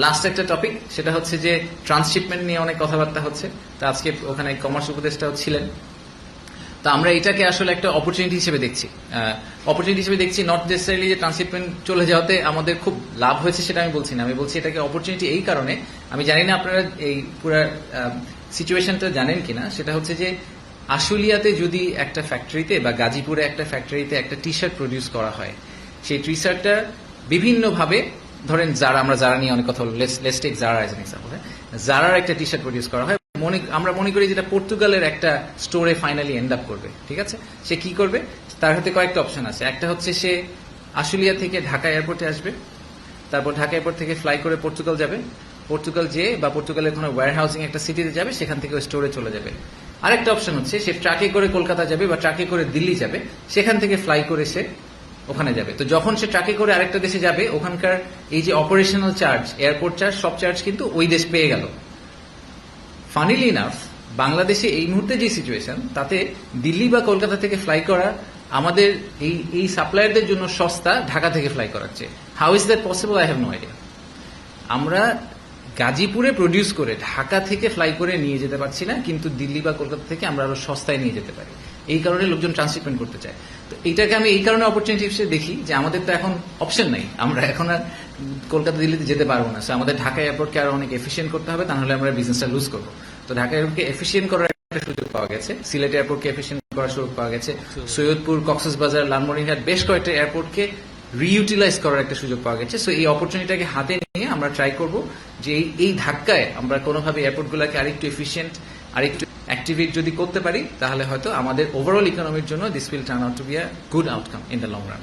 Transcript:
Last একটা topic, সেটা হচ্ছে যে ট্রান্সশিপমেন্ট নিয়ে অনেক কথাবার্তা হচ্ছে। তো আজকে ওখানে কমার্স উপদেষ্টাও ছিলেন। তো আমরা এটাকে আসলে একটা অপরচুনিটি হিসেবে দেখছি, নট নেসেসারিলি যে ট্রান্সশিপমেন্ট চলে যাওয়াতে আমাদের খুব লাভ হয়েছে সেটা আমি বলছি না। আমি বলছি এটাকে অপরচুনিটি এই কারণে, আমি জানি না আপনারা এই পুরো সিচুয়েশনটা জানেন কিনা, সেটা হচ্ছে যে আশুলিয়াতে যদি একটা ফ্যাক্টরিতে বা গাজীপুরে একটা ফ্যাক্টরিতে একটা টি শার্ট প্রডিউস করা হয়, সেই টি শার্টটা বিভিন্নভাবে, ধরেন আমরা যারা নিয়ে অনেক কথা বলবো, let's take Zara as an example. জারার একটা টি শার্ট প্রডিউস করা হয়, আমরা মনে করি যেটা পর্তুগালের একটা স্টোরে ফাইনালি এন্ড আপ করবে, ঠিক আছে? সে কি করবে? তার হাতে কয়েকটা অপশন আছে। একটা হচ্ছে সে আশুলিয়া থেকে ঢাকা এয়ারপোর্টে আসবে, তারপর ঢাকা এয়ারপোর্ট থেকে ফ্লাই করে পর্তুগাল যাবে, পর্তুগাল যেয়ে বা পর্তুগালের কোনো ওয়্যার হাউসিং একটা সিটিতে যাবে, সেখান থেকে ওই স্টোরে চলে যাবে। আরেকটা অপশন হচ্ছে সে ট্রাকে করে কলকাতা যাবে বা ট্রাকে করে দিল্লি যাবে, সেখান থেকে ফ্লাই করে সে ওখানে যাবে। তো যখন সে ট্রাকে করে আরেকটা দেশে যাবে, ওখানকার এই যে অপারেশনাল চার্জ, এয়ারপোর্ট চার্জ, সব চার্জ কিন্তু ওই দেশ পেয়ে গেল। ফানিলি ইনাফ, বাংলাদেশে এই মুহূর্তে যে সিচুয়েশন, তাতে দিল্লি বা কলকাতা থেকে ফ্লাই করা আমাদের এই সাপ্লায়ারদের জন্য সস্তা ঢাকা থেকে ফ্লাই করাচ্ছে। How is that possible? I have no idea. আমরা গাজীপুরে প্রডিউস করে ঢাকা থেকে ফ্লাই করে নিয়ে যেতে পারছি না, কিন্তু দিল্লি বা কলকাতা থেকে আমরা আরো সস্তায় নিয়ে যেতে পারি। এই কারণে লোকজন ট্রান্সশিপমেন্ট করতে চায়। তো এইটাকে আমি এই কারণে অপরচুনিটি হিসেবে দেখি যে আমাদের তো এখন অপশন নাই, আমরা এখন আর কলকাতা দিল্লিতে যেতে পারবো না। সো আমাদের ঢাকা এয়ারপোর্টকে আরো অনেক এফিসিয়েন্ট করতে হবে, তাহলে আমরা বিজনেসটা লুজ করবো। তো ঢাকা এয়ারপোর্টকে এফিসিয়েন্ট করার একটা সুযোগ পাওয়া গেছে, সিলেট এয়ারপোর্টকে এফিসিয়েন্ট করার সুযোগ পাওয়া গেছে, সৈয়দপুর, কক্সবাজার, লালমনিরহাট, বেশ কয়েকটা এয়ারপোর্টকে রিইউটিলাইজ করার একটা সুযোগ পাওয়া গেছে। সো এই অপরচুনিটিটাকে হাতে নিয়ে আমরা ট্রাই করব যে এই ধাক্কায় আমরা কোনোভাবে এয়ারপোর্টগুলোকে আরেকটু এফিসিয়েন্ট, আরেকটু অ্যাক্টিভেট যদি করতে পারি, তাহলে হয়তো আমাদের ওভারঅল ইকোনমির জন্য this will turn out to be a good outcome in the long run.